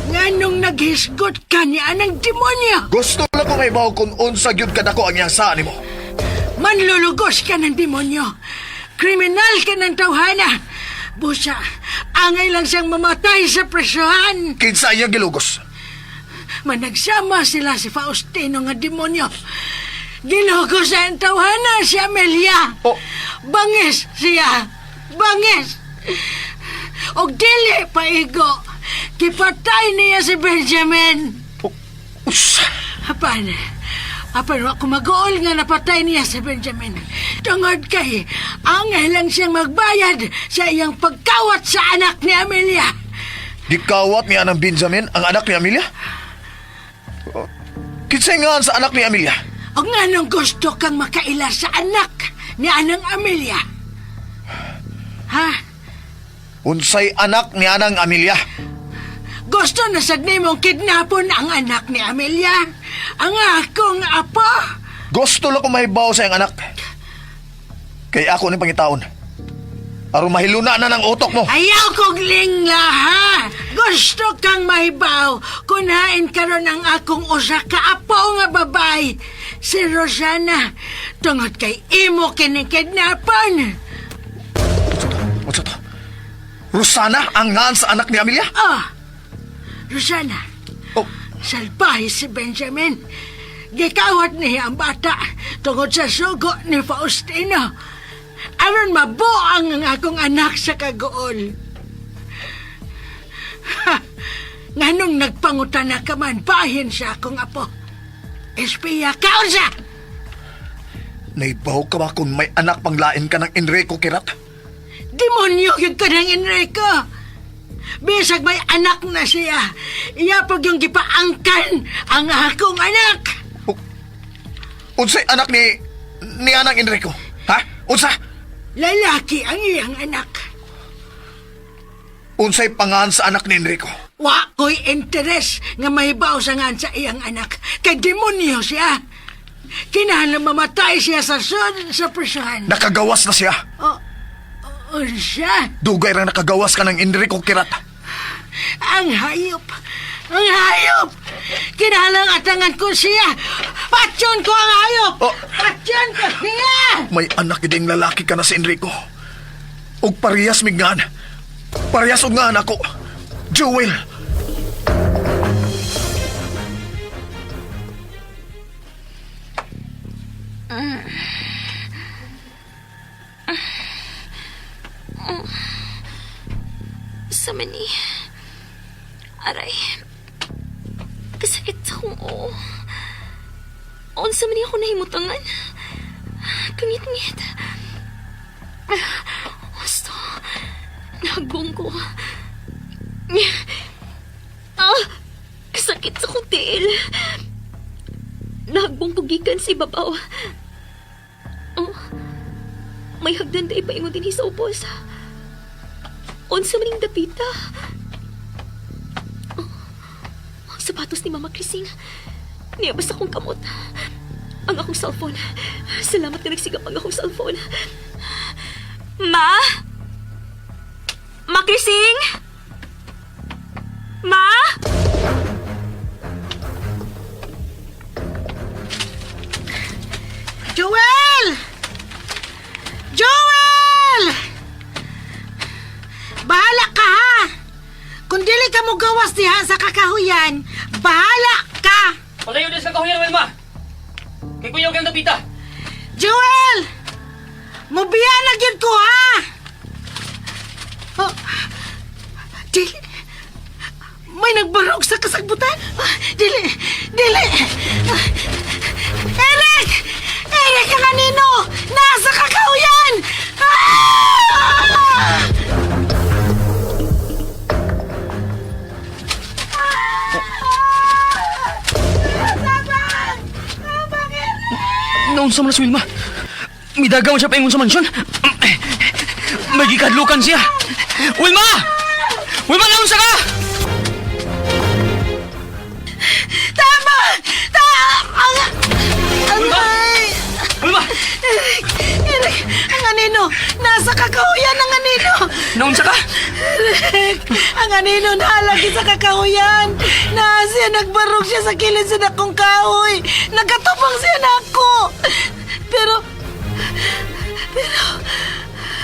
nganong naghisgot ka niya ng demonyo? gusto lang ko may bawa kung unsa gyud kadako ang iyang saan mo. Manlulugos ka ng demonyo. Kriminal ka ng tawhana. Busa, angay lang siyang mamatay sa presyuhan. Kinsa iyang gilugos. Managsama sila si Faustino nga demonyo. Ginugos sa ang tawhana si Amelia. Oh. Bangis siya. Bangis. Og dili paigo. Kipatay niya si Benjamin. Usa! Apan wa ko mag-uol nga napatay niya si Benjamin. Tungod kay, angay lang siyang magbayad sa iyang pagkawat sa anak ni Amelia. Gikawat ni Anang Benjamin ang anak ni Amelia? Kinsay nga sa anak ni Amelia? O nga nung gusto kang makaila sa anak ni Anang Amelia? Ha? Unsay anak ni Anang Amelia? Gusto na sad nimong kidnapon ang anak ni Amelia? Ang akong apo? Gusto lang ko mahibaw sa iyang anak. Kay ako ni pangitaon. Aron mahiluna na ng utok mo. Ayaw kong lingla, ha? Gusto kang mahibaw. Kunain karon ang akong usa ka apo nga babay. Si Rosana. Tungod kay imo kinikidnapan. What's to? Rosana ang ngan sa anak ni Amelia? Oh, Rosana. Oh, Salbahe si Benjamin. Gikawat niya ang bata tungod sa sugo ni Faustino. Aron mabuang ang akong anak sa kagool. Ha! Nganong nagpangutana ka man bahin sa akong apo. Espiya ka unsa? naibaw ka ba kung may anak pang lain ka ng Enrico Kirat? Demonyo yung ka ng Enrico. Bisag may anak na siya, iya pag yung gipaangkan ang akong anak. Unsay anak ni Anang Enrico? Ha? Unsa? Lalaki ang iyang anak. Unsay pangan sa anak ni Enrico? Wa ko'y interes nga mahibaw sa ngan sa iyang anak. Kay demonyo siya. Kinahanglan mamatay siya sa sud sa presyon. Nakagawas na siya. Siya? Dugay ra nakagawas ka ng Enrico Kirat. Ang hayop! Ang hayop! Kinahanglan atangan ko siya! Patyon ko ang hayop! Oh. Patyon ko siya! May anak iding lalaki ka na si Enrico. Og parehas mignan. Parehas og nga anak ko. Joel. Sa mani. Aray. Kasakit sa akong oo. Unsa man ako nahimutangan. Kangit-ngit. Gusto. Nagbong ko. Kasakit sa akong tiil. Nagbong ko gikan si babaw. May hagdan da ipaingon din sa upos. Unsa maning dapita? Ang sapatos ni Mama Crising. Niyabas akong kamot. Ang akong cellphone. Salamat na nagsigap ang akong cellphone. Ma? Ma Crising? Ma? Joel! Joel! Bahala ka, ha? Kung dili ka mo gawas diha sa kakahuyan, bahala ka! Palayo din sa kahuyan, Wilma! Kay kuya kang napita! Joel! Mubiya na gyud ko, ha? Oh, dili. May nagbarog sa kasagbutan? Dili! Eric! Eric, ang anino! Nasa kakauyan! Naunsa man na si Wilma? Midagaw siya paingon sa mansyon. May gikadlukan siya. Wilma! Wilma, naunsa ka? Tama! Aray! Wilma! Eric, ang anino! Nasa kakauyan ang anino! Naunsa ka? Eric, ang anino naalagi sa kakahuyan. Siya nagbarog siya sa kilid sa dakong kahoy. Nagkatupang siya na ako.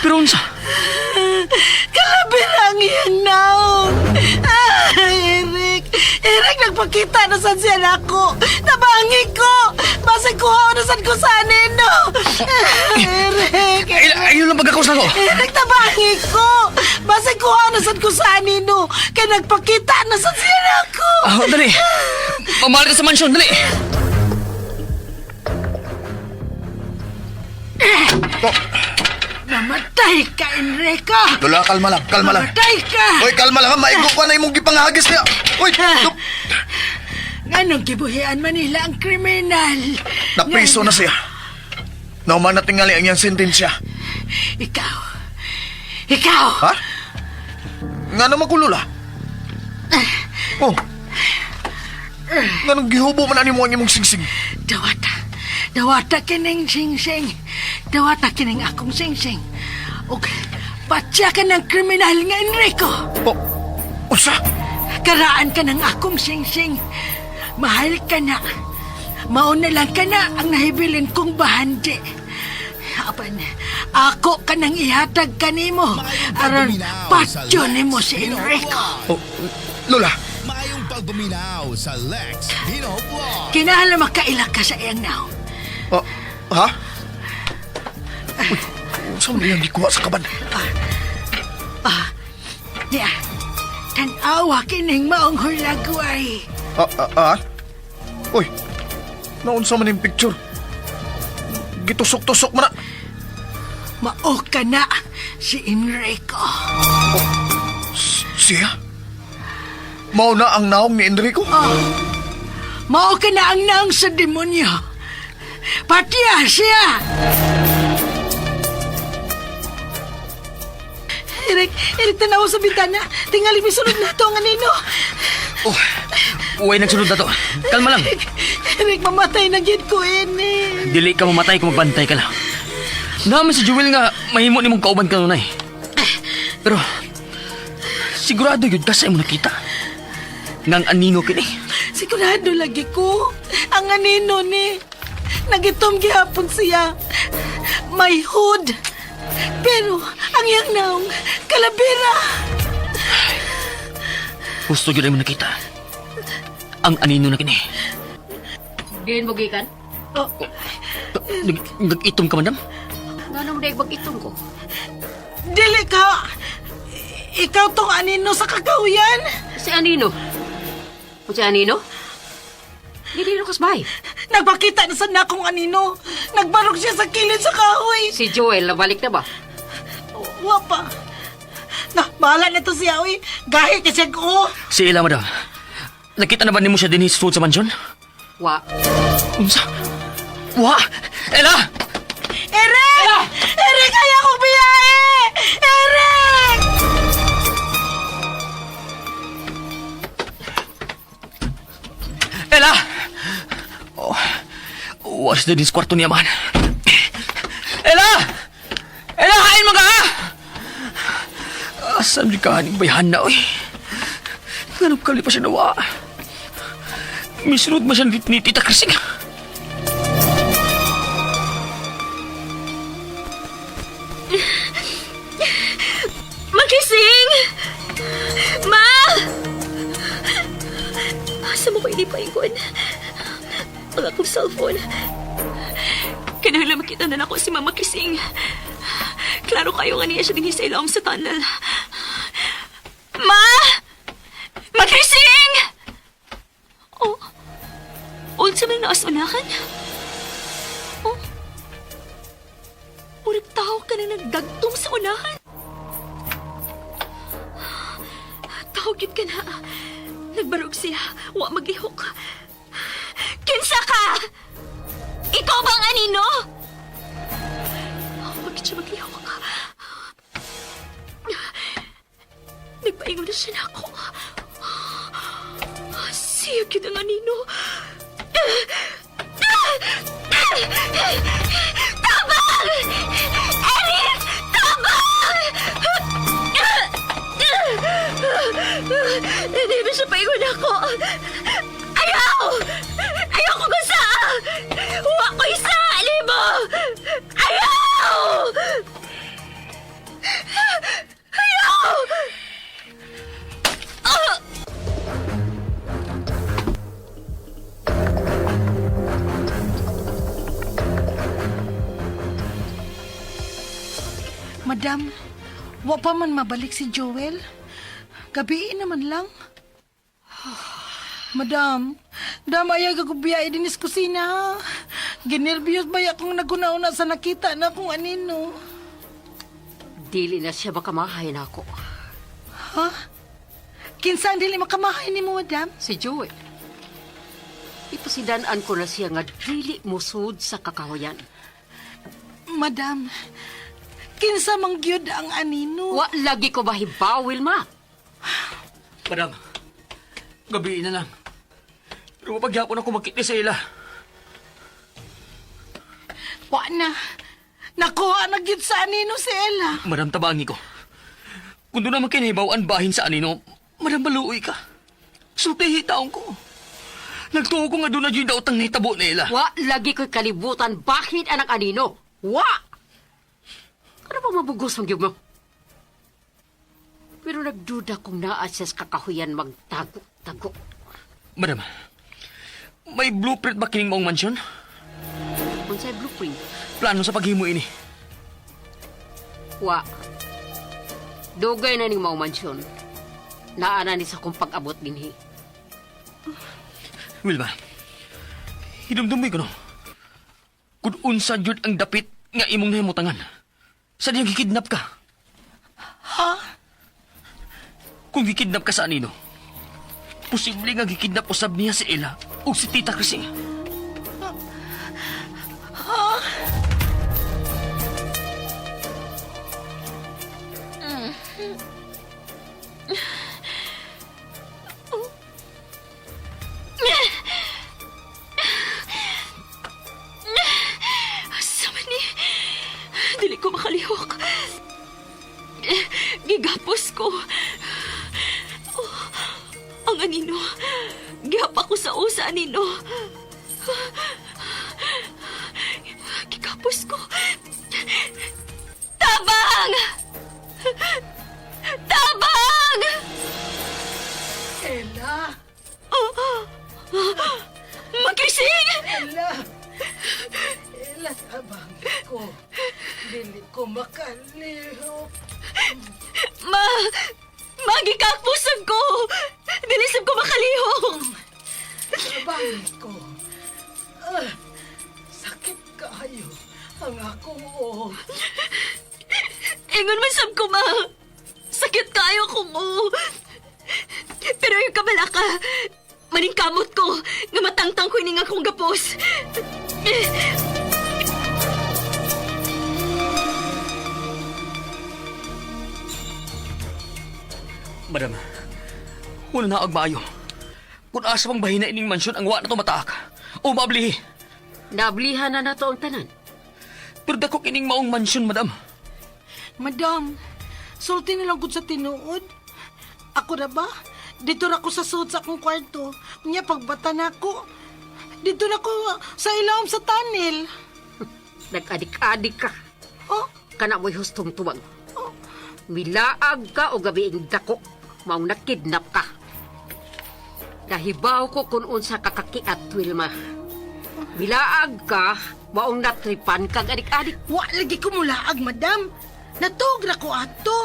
Pero unsa? Kalabirang iyang naong. Eric, nagpakita na saan siya na ako. Nabangi ko. Basta kuha na saan ko sa anino. Eric. Ayaw lang pagkakaus na ko. Eric, nabangi ko. Basta kuha na saan ko sa anino. Kaya nagpakita na saan siya na ako. Dali. Mamahal ka sa mansyon, dali. Namatay ka, Enrico. Lola, kalma lang. Namatay ka. Uy, kalma lang. Maigo pa na imong gipangahagis niya. Uy, Anong gibuhian Manila ang kriminal? napriso na siya. Nauman na tingali ang iyang sentensya. Ikaw. Ha? Nga naman ko, Lola? Oh. Nga nang gihubo man ani mo ang imong singsing. Dawata kining sing-sing. Dawata kining akong sing-sing. Okay, patya ka ng kriminal nga, Enrico. Oh, usa? Karaan ka ng akong sing-sing. Mahal ka na. Mauna lang ka na ang nahibilin kong bahandi. Apan, ako ka nang ihatag kanimo. Aron patyo nimo si Enrico. Oh, Lola, Mayong pagbuminaw sa Lex Dino Vlog. Kinahanglan makaila ka sa iyang naw. ha? Uy, saan mo niyang gikuha sa kaban? Niya, tanawa kining maong hulagway. Uy, naunsa man yung picture? Gitusok-tusok man na. Mao ka na si Enrico. Siya? Mao na ang naong ni Enrico? Mao ka na ang naong sa demonyo. Patiya siya. Eric, tanaw sa bintana. Tingali misunod na to ang anino. Uy, nagsunod na to. Kalma lang. Eric, mamatay na gid ko ini. Dili ka mamatay kung magbantay ka lang. Naman si Joel nga mahimo ni mong kauban ka nunay. Pero, sigurado yun ka sa imo nakita. Ngang anino kini. Sigurado lagi ko. Ang anino ni. Nagitom gihapon siya. May hood. Pero, ang iyang naong kalabira. Gusto yun ay mo nakita. Ang anino na kini. Diyan mo gikan? Nag-itom ka, madam? Nga nung daig mag-itong ko. Dili ka. Ikaw tong anino sa kakahuyan. Si Anino. Kung si Anino? Hindi rin kasbay. Nagpakita na sa nakong anino. Nagbarog siya sa kilid sa kahoy. Si Joel, nabalik na ba? Wapa. Na, bahala na to siya, uy. Gahit ka siya ko. Si Ella, madam. Nakita na ba ni mo siya din sa mansyon? Wa. Unsa? Wa! Ella! Eric! Eric, kaya kong biyahe! Eric! Ella! Oh, was din sa kwarto niya, man. Ella! Ella, hain mo ka, ha? Asan di ka haning bayhan na, oy? Ganap kali pa siya nawa. Misunod mo siya ni Tita Krising. Magising! Ma! Asa mo ko inipaingon? ang akong cellphone. Kinahanglan makita na ako si Mama Kising. Klaro kayo nga niya siya din sa ilawom sa tunnel. Ma! Ma Kising! Oh, old sa mga naasunahan? Oh, urip tao ka na nagdagtong sa unahan. Tawagin ka na. Nagbarog siya. Wa maglihok. Kinsa ka? Ikaw bang anino? Bakit siya maglihok? Nagpaingon na siya na ako. Siyag yun ang anino. Tabang! Erin! Tabang! Hindi ba siya paingon ako? Ayaw! Ayaw ko gusa! Huwa ko isa! Libo! Ayaw! Ayaw! Madam, wa pa man mabalik si Joel. Gabiin naman lang. Madam, damaya gagubiyay din sa kusina. Ginervyos ba akong nagunauna sa nakita na kung anino. Dili na siya makamahay na ako. Ha? Kinsa ang dili makamahay ni mo, madam? Si Joel. Ipasidanaan ko na siya nga dili musud sa kakahuyan. Madam, kinsa mang gyud ang anino? Wa lagi ko mahibaw, Wilma. Madam, gabi na lang. Pero mapaghapon ako magkita sa ila. Wa na. Nakuha na gyud sa anino si Ella. Madam, tabangi ko. Kung doon naman kinahibawaan bahin sa anino, madam, maluoy ka. Sultihi taong ko. Nagtuo ko nga doon na dyan daw tang nahitabo na ila. Wa lagi ko'y kalibutan bakit anak anino. Wa! Ano ba mabugos ang gyud mo? Pero nagduda kung naa siya sa kakahuyan magtago-tago. Madam, may blueprint ba kining maong mansyon? Kung sa'y blueprint, Plano sa paghimo ini. wa. Dugay na ning maumansyon. Naana ni sa kong pag-abot dinhi. Wilma, hidumdum ko no. Kung unsa jud ang dapit nga imong nahimutangan. Sa diyang gikidnap ka. Ha? Kung gikidnap ka sa anino, posible nga gikidnap usab niya si Ella o si Tita Krising. Sama ni. Dili ko makalihok. Gigapos ko. Oh, ang anino. Gihapa ko sa usa anino. Gigapos ko. Tabang! Tabang! Ella! Magkising! Ella! Ella, tabang ko. Dili ko makalihok. Magikakpusan ko! Dilisip ko makalihok! Tabang ko. Sakit kayo ang akong o. Ingon man sab ko, ma. Sakit kayo kung Pero yung kabala ka, maningkamot ko, nga matangtang ko ining akong gapos. Madam, wala na agbayo. Kung asa pang bahina ining mansyon ang wa na to mataak. O mablihi. Nablihan na nato ang tanan. Pero dako kining maong mansyon, madam. Madam, sulti nilang gud sa tinuod. Ako na ba? Dito na ko sa suot sa akong kwarto. Nya pagbata na ko. Dito na ko sa ilawom sa tunnel. Nag-adik-adik ka. Oh, Kana mo'y hustong tuwag. Milaag ka o gabi ang dako. Maong nakidnap ka. Nahibaw ko kung unsa kakakiat, Wilma. Bilaag ka, waong natripan kag adik-adik. Wa lagi ko mulaag, madam. Natugra ko ato.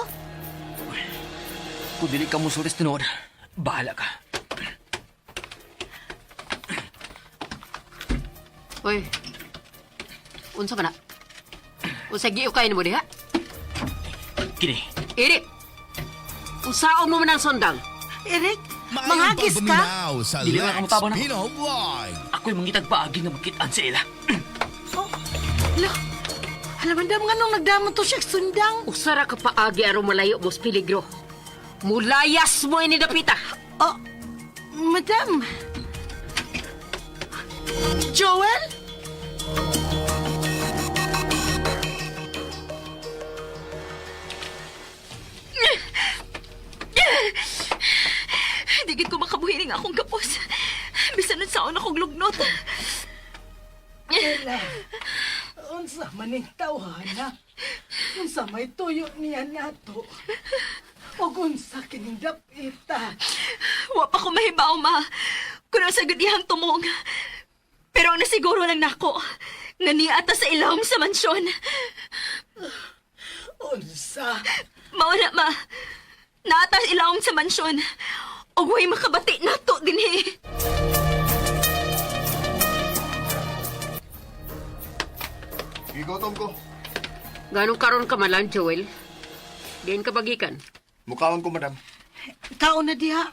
Kung dili ka mo sulis tinod, bahala ka. Uy, unsa man na? Unsa giyo kayo mo diha? Kini, Eric, unsaon mo man ang sondang? Eric, Maayong manghagis ka? paminaw sa Dili na ka Lex matabang na. Pino Vlog. ako'y mangitag paagi nga magkitaan sa ila. Oh, ala. Ala, madam, nga nung nagdamon to siya sundang. Usara ka paagi aron malayo mos peligro. Mulayas mo ini dapita. Oh, madam. Joel? Digid ko makabuhi nga akong gapos. Bisan nun saon akong lugnot. Unsa maning tawhana? Unsa may tuyo niya nato? O unsa kining dapita? Wa pa ko mahibaw, ma. Kung sa gudihang tumong. Pero ang nasiguro lang nako, nga niata sa ilawom sa mansyon. Unsa? Mauna, ma. Naata sa ilawom sa mansyon. O way makabati nato dinhi. Gigotom ko. Ganong karon ka man lang, Joel? Diyan ka bagikan. Mukhaon ko, madam. Ikaw na diha.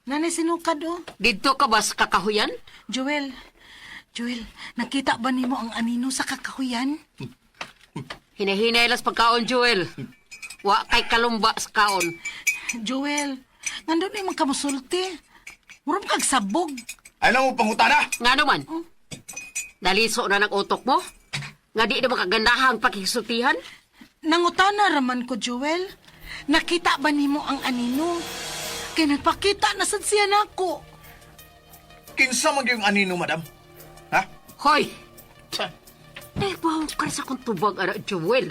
Nanay sinukad o. Dito ka ba sa kakahuyan? Joel, nakita ba nimo ang anino sa kakahuyan? Hinahinaylas pagkaon, Joel. Wa kay kalumba sa kaon. Joel, nandun na yung kamusulti. Muram kag sabog. Ano mo pangutana? Nga naman. Daliso na ng utok mo? Nga di na makagandahang pakisultihan? Nangutana raman ko, Joel. Nakita ba nimo ang anino? Kaya nagpakita na sad siya nako. Kinsa man yung anino, madam? Ha? Hoy! Eh, bahaw ka sa kong tubag, ara, Joel.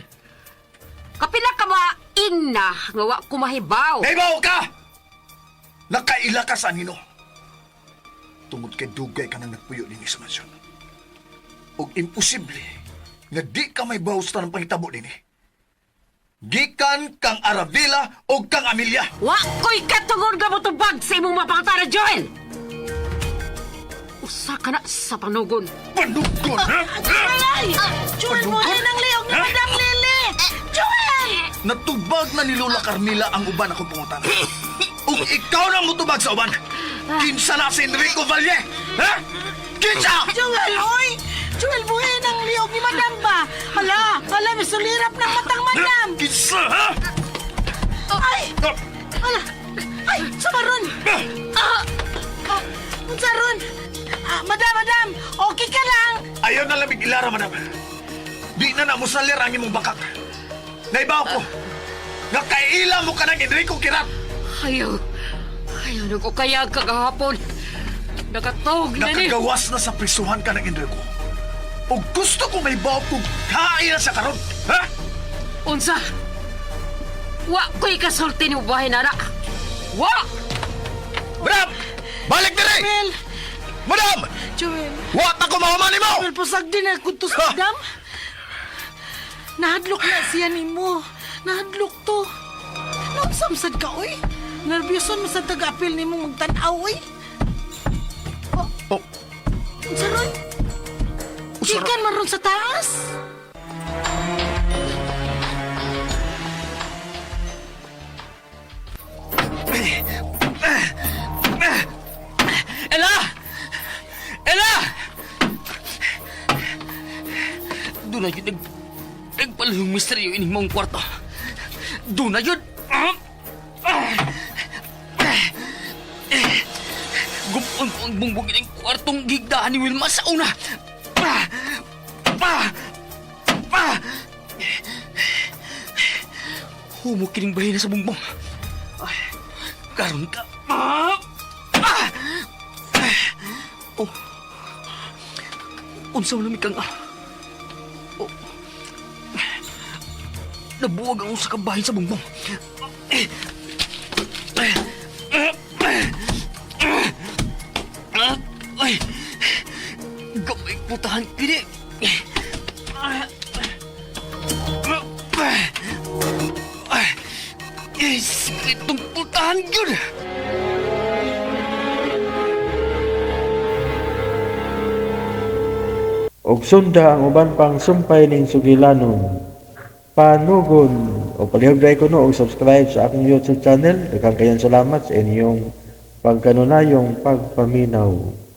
Kapila ka ba, ina, nga wa kumahibaw? Naibaw ka! Nakaila ka sa anino. Tungod kay dugay ka nang nagpuyo din sa mansyon. O imposible nga di ka may bawsta ng pangitabo din Gikan kang Aravila o kang Amelia. Wa ko'y katungod ka mo tubag sa imong mapakatara, Joel! Usa ka na sa panugon. Panugon, ha? Ay! Joel, mo rin ang liog ni Madam Lily! Joel! Natubag na ni Lola Carmila ang uban akong pangutana. Ug ikaw nang mutubag sa uban. Kinsa na si Enrico Valle? Ha? Kinsa! Joel, oy! Joel, buhin ang liog ni Madam ba? Hala, may sulirap ng matang Madam! Kinsa, ha? Ay! Hala! Ay! Samaron! Saron! Madam! Okay ka lang! Ayaw na lamig ilara, madam. Di na namusalir ang imong bakak. Naibaw ko. Nga kaila mo ka ng Enrico Kirat. Ayaw na ko kaya kagahapon. Nakatog na ni. Nakagawas na sa prisuhan ka ng Enrico. O gusto ko may baw kong kain na sa karon. Ha? Unsa? Wa ko'y kasulti ni ubahin, anak. Wa! Madam! Balik na rin! Joel! Madam! Joel! Wat ako mahuman mo! Joel, pusag din ako to sa Madam. Nahadlok na siya ni mo. Nahadlok to. Nagsamsad ka, oy. Nervyoson mo sa taga-apil ni mo magtanaw, oy. Oh, Saron? Usara. Ikan maron sa taas. Ella! Ella! Doon na yun, nagpalahong misteryo ining mong kwarto. Doon na yun! Gupon ko ang bungbong ining kwartong gigdahan ni Wilma sa una. Humukiling bahay na sa bungbong. Karon ka. Oh. Unsa man lamig kang Oh. Nabuwag ang usa ka bahin sa bungbong. Ay. may putahan kini. Yes, itong putahan yun. Og sunda ang uban pang sumpay ning sugilanon. Panugon o palihog ko no og subscribe sa akong YouTube channel. Daghang kayong salamat sa inyong pagkanunayong pagpaminaw.